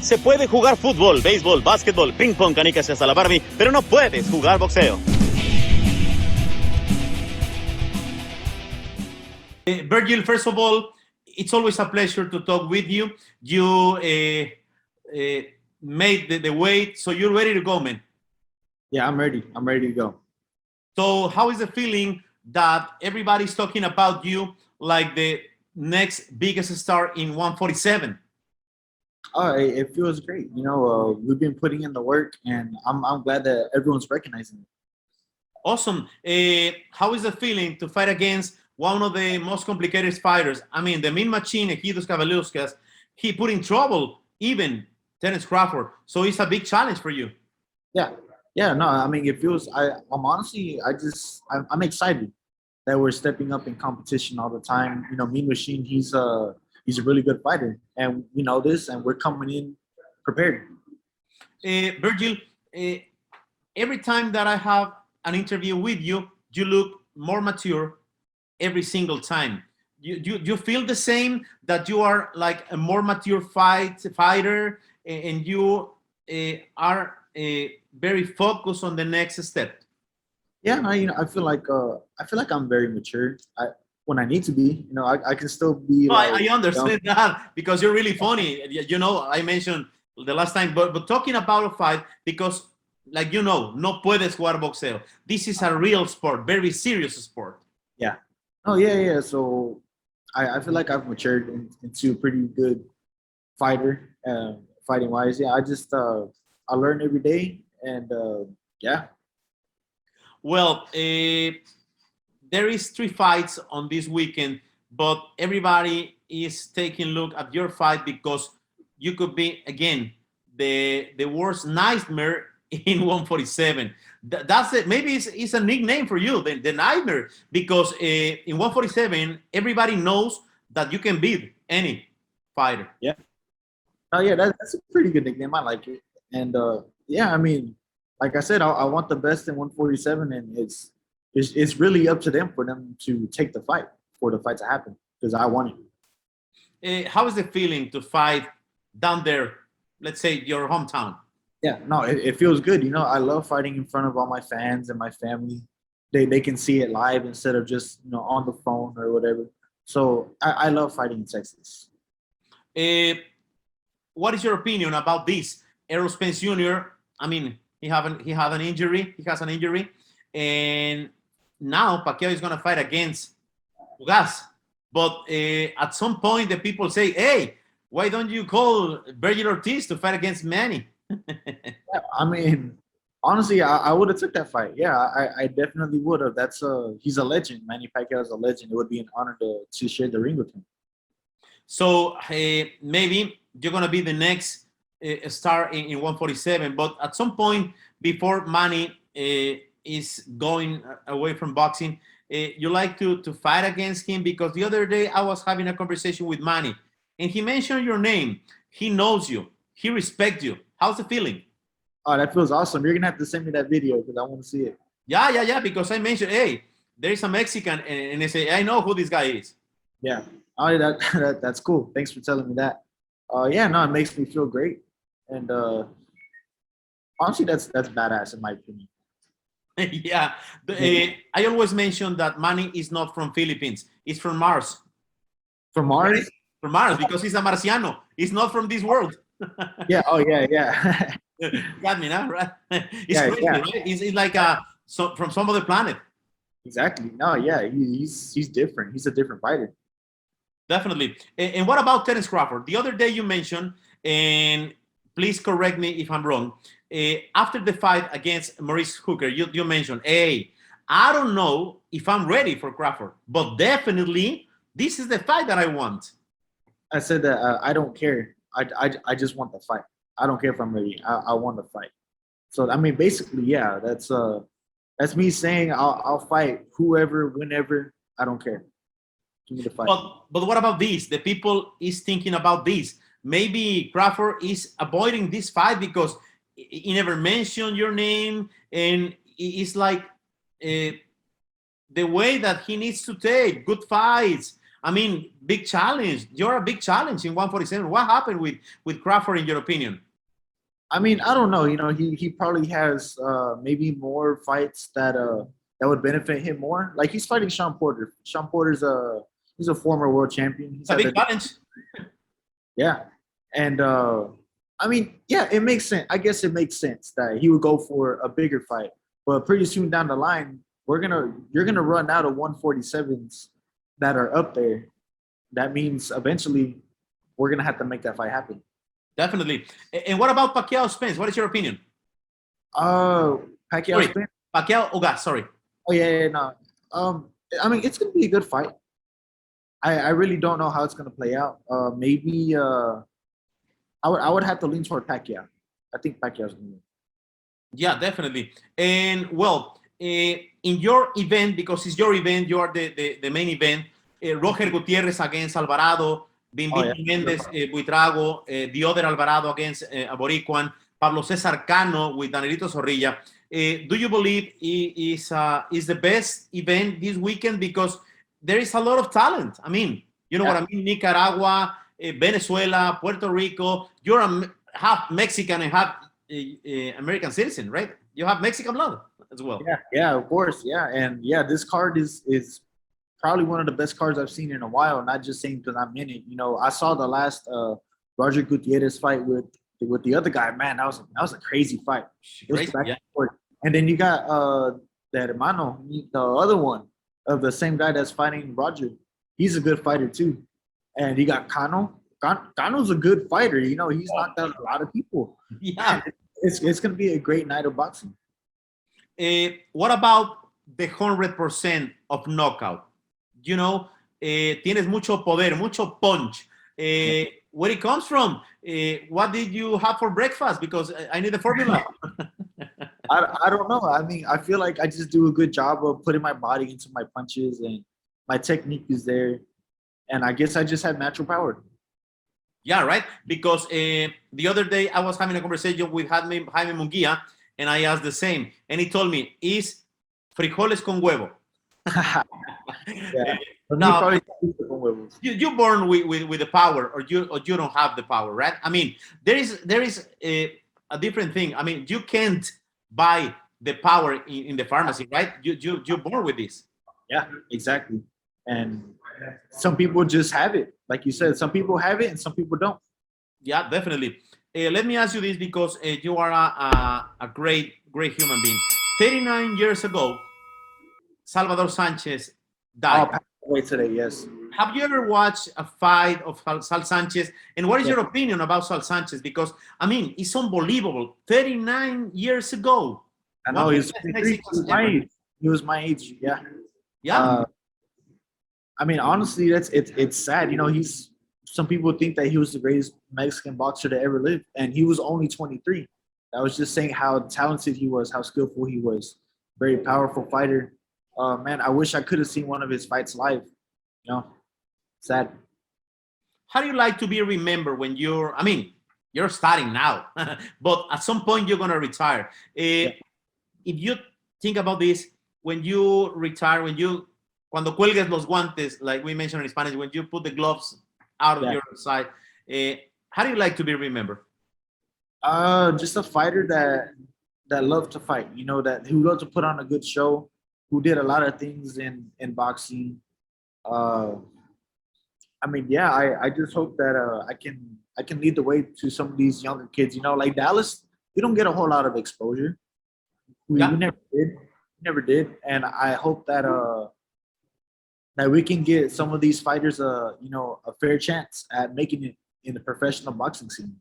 Se puede jugar fútbol, béisbol, básquetbol, ping pong, canicas y hasta la Barbie, pero no puedes jugar boxeo. Vergil, first of all, it's always a pleasure to talk with you. You made the weight, so you're ready to go, man. Yeah, I'm ready. I'm ready to go. So how is the feeling that everybody's talking about you like the next biggest star in 147? Oh, it feels great. You know, we've been putting in the work, and I'm glad that everyone's recognizing it. Awesome. How is the feeling to fight against one of the most complicated fighters? I mean, the mean machine, Ejidos Kabeluskas, he put in trouble even Terence Crawford. So it's a big challenge for you. Yeah, no, I mean, it feels, I'm honestly, I'm excited that we're stepping up in competition all the time. You know, Mean Machine, he's a really good fighter, and we know this, and we're coming in prepared. Vergil, every time that I have an interview with you, you look more mature every single time. You feel the same, that you are like a more mature fighter, and you are very focused on the next step? Yeah, no, you know, I feel like I'm very mature. When I need to be, you know, I can still be. I understand that, because you're really funny. You know, I mentioned the last time, but talking about a fight, because like, you know, no puedes jugar boxeo. This is a real sport, very serious sport. Yeah. Oh yeah. So I feel like I've matured into a pretty good fighter, fighting wise. Yeah, I learn every day, and yeah. Well, there is 3 fights on this weekend, but everybody is taking a look at your fight, because you could be, again, the worst nightmare in 147. That's it. Maybe it's a nickname for you, the nightmare, because in 147, everybody knows that you can beat any fighter. Yeah. Oh yeah, that's a pretty good nickname. I like it. And yeah, I mean, like I said, I want the best in 147, and it's really up to them for them to take the fight, for the fight to happen, because I want it. How is the feeling to fight down there, let's say your hometown? Yeah, no, it feels good. You know, I love fighting in front of all my fans and my family. They can see it live instead of just, you know, on the phone or whatever. So I love fighting in Texas. What is your opinion about this? Errol Spence Jr., I mean, he has an injury, and now Pacquiao is going to fight against Ugas. But at some point, the people say, hey, why don't you call Vergil Ortiz to fight against Manny? Yeah, I mean, honestly, I would have took that fight. Yeah, I definitely would have. He's a legend. Manny Pacquiao is a legend. It would be an honor to share the ring with him. So maybe you're going to be the next star in 147, but at some point before Manny is going away from boxing, you like to fight against him, because the other day I was having a conversation with Manny, and he mentioned your name. He knows you. He respects you. How's the feeling? Oh, that feels awesome. You're gonna have to send me that video, because I want to see it. Yeah. Because I mentioned, hey, there is a Mexican, and they say, I know who this guy is. Yeah. Oh, that's cool. Thanks for telling me that. Yeah, no, it makes me feel great, and honestly, that's badass in my opinion. Yeah. I always mention that Manny is not from Philippines. He's from Mars. From Mars? Right? From Mars, because he's a Marciano. He's not from this world. Yeah. Oh, yeah. Got me now, right? It's Yeah, crazy, yeah. right? He's like from some other planet. Exactly. No, yeah, he's different. He's a different fighter. Definitely. And what about Terence Crawford? The other day you mentioned, and please correct me if I'm wrong, after the fight against Maurice Hooker, you mentioned, hey, I don't know if I'm ready for Crawford, but definitely this is the fight that I want. I said that I don't care. I just want the fight. I don't care if I'm ready. I want the fight. So I mean, basically, yeah, that's me saying I'll fight whoever, whenever. I don't care. Give me the fight. But what about this? The people is thinking about this. Maybe Crawford is avoiding this fight because he never mentioned your name, and it's like the way that he needs to take good fights. I mean, big challenge. You're a big challenge in 147. What happened with Crawford, in your opinion? I mean, I don't know. You know, he probably has maybe more fights that would benefit him more. Like he's fighting Sean Porter. Sean Porter's he's a former world champion. He's It's a big challenge. Yeah, and I mean, yeah, it makes sense. I guess it makes sense that he would go for a bigger fight. But pretty soon down the line, you're gonna run out of 147s that are up there. That means eventually we're gonna have to make that fight happen. Definitely. And what about Pacquiao Spence? What is your opinion? Pacquiao Spence. Pacquiao Ugas, sorry. Oh yeah, no. I mean, it's gonna be a good fight. I really don't know how it's gonna play out. Maybe I would have to lean toward Pacquiao. I think Pacquiao's gonna win. Yeah, definitely. And well, in your event, because it's your event, you are the main event. Roger Gutierrez against Alvarado, Bimbito Mendes, Buitrago, the other Alvarado against Aboricuan, Pablo Cesar Cano with Danielito Zorrilla. Do you believe is the best event this weekend? Because there is a lot of talent. I mean, you know what I mean? Nicaragua, Venezuela, Puerto Rico. You're half Mexican and half American citizen, right? You have Mexican blood as well. Yeah, of course. Yeah, and yeah, this card is probably one of the best cards I've seen in a while. Not just saying because I'm in it. You know, I saw the last Roger Gutierrez fight with the other guy. Man, that was a crazy fight. Crazy, yeah. And then you got that hermano, the other one of the same guy that's fighting Roger. He's a good fighter too. And you got Cano. Cano's a good fighter. You know, he's knocked out a lot of people. Yeah. It's going to be a great night of boxing. What about the 100% of knockout? You know, tienes mucho poder, mucho punch. Where it comes from? What did you have for breakfast? Because I need the formula. I don't know. I mean, I feel like I just do a good job of putting my body into my punches, and my technique is there. And I guess I just have natural power. Yeah, right. Because the other day I was having a conversation with Jaime Munguia, and I asked the same. And he told me, is frijoles con huevo. Yeah. Now, you're born with the power, or you don't have the power, right? I mean, there is a different thing. I mean, you can't buy the power in the pharmacy, right? You're born with this. Yeah, exactly. And some people just have it. Like you said, some people have it and some people don't. Yeah, definitely. Let me ask you this, because you are a great human being. 39 years ago, Salvador Sanchez died. Away today, yes. Have you ever watched a fight of Sal Sanchez? And what is your opinion about Sal Sanchez? Because, I mean, it's unbelievable. 39 years ago. I know, he was my age. Yeah. Yeah. I mean, honestly, it's sad. You know, some people think that he was the greatest Mexican boxer to ever live, and he was only 23. I was just saying how talented he was, how skillful he was. Very powerful fighter. Man, I wish I could have seen one of his fights live. You know, sad. How do you like to be remembered when you're starting now, but at some point you're going to retire. If you think about this, when you retire, cuando cuelgues los guantes, like we mentioned in Spanish, when you put the gloves out of your side, how do you like to be remembered? Just a fighter that loved to fight, you know, who loved to put on a good show, who did a lot of things in boxing. I mean, yeah, I just hope that I can lead the way to some of these younger kids. You know, like Dallas, we don't get a whole lot of exposure. We never did, and I hope that that we can get some of these fighters a fair chance at making it in the professional boxing scene.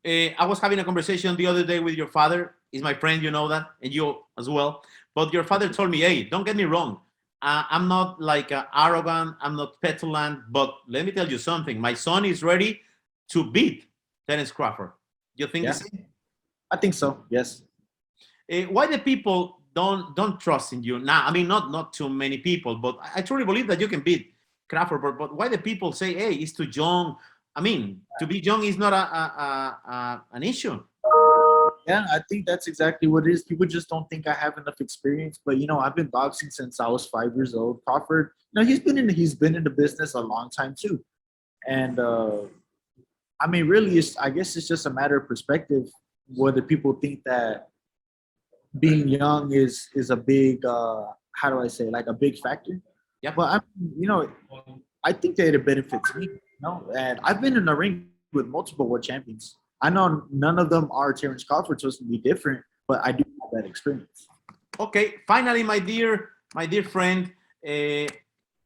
I was having a conversation the other day with your father. He's my friend, you know that, and you as well. But your father told me, hey, don't get me wrong. I'm not like arrogant. I'm not petulant. But let me tell you something. My son is ready to beat Terence Crawford. You think the same? I think so, yes. Why the people don't trust in you now? I mean, not too many people, but I truly believe that you can beat Crawford. But why the people say, hey, he's too young? I mean, to be young is not an issue. Yeah, I think that's exactly what it is. People just don't think I have enough experience. But you know, I've been boxing since I was 5 years old. Crawford, you know, he's been in the business a long time too. And I mean, really, I guess it's just a matter of perspective whether people think that being young is a big how do I say, like a big factor. Yeah. But I, you know, I think that it benefits me. You know, and I've been in the ring with multiple world champions. I know none of them are Terence Crawford, so it's gonna be different. But I do have that experience. Okay, finally, my dear friend,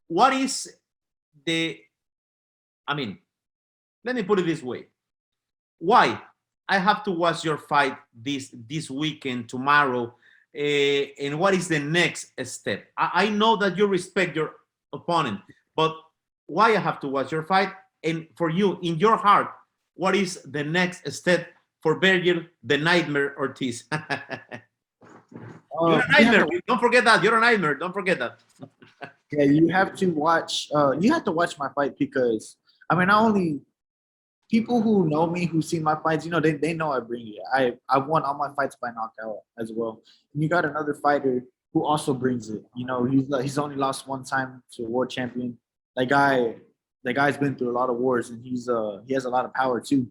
what is the? I mean, let me put it this way: why I have to watch your fight this weekend, tomorrow, and what is the next step? I know that you respect your opponent, but why I have to watch your fight? And for you, in your heart, what is the next step for Vergil, the Nightmare Ortiz? You're a nightmare. Don't forget that. You're a nightmare. Don't forget that. Yeah, you have to watch. You have to watch my fight because I mean, not only people who know me, who see my fights, you know, they know I bring it. I won all my fights by knockout as well. And you got another fighter who also brings it. You know, he's only lost one time to a world champion. That guy's been through a lot of wars, and he has a lot of power too.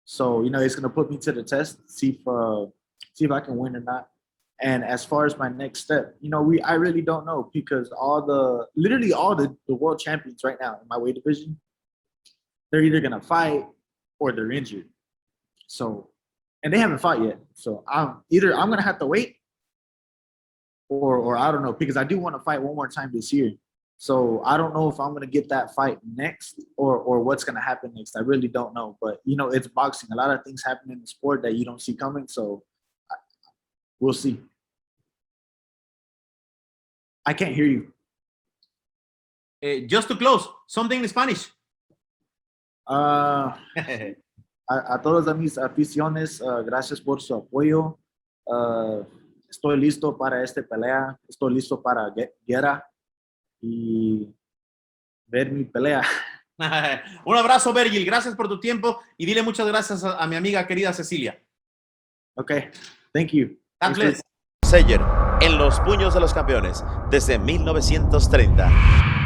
So you know, it's gonna put me to the test, see if I can win or not. And as far as my next step, you know, I really don't know because literally all the world champions right now in my weight division, they're either gonna fight or they're injured. So, and they haven't fought yet. So I'm gonna have to wait, or I don't know, because I do want to fight one more time this year. So I don't know if I'm gonna get that fight next or what's gonna happen next. I really don't know. But you know, it's boxing. A lot of things happen in the sport that you don't see coming. So we'll see. I can't hear you. Just to close, something in Spanish. A todas mis aficiones, gracias por su apoyo. Estoy listo para esta pelea. Estoy listo para guerra y ver mi pelea. Un abrazo, Vergil. Gracias por tu tiempo y dile muchas gracias a mi amiga querida Cecilia. Okay, thank you. God bless. SEYER, en los puños de los campeones, desde 1930.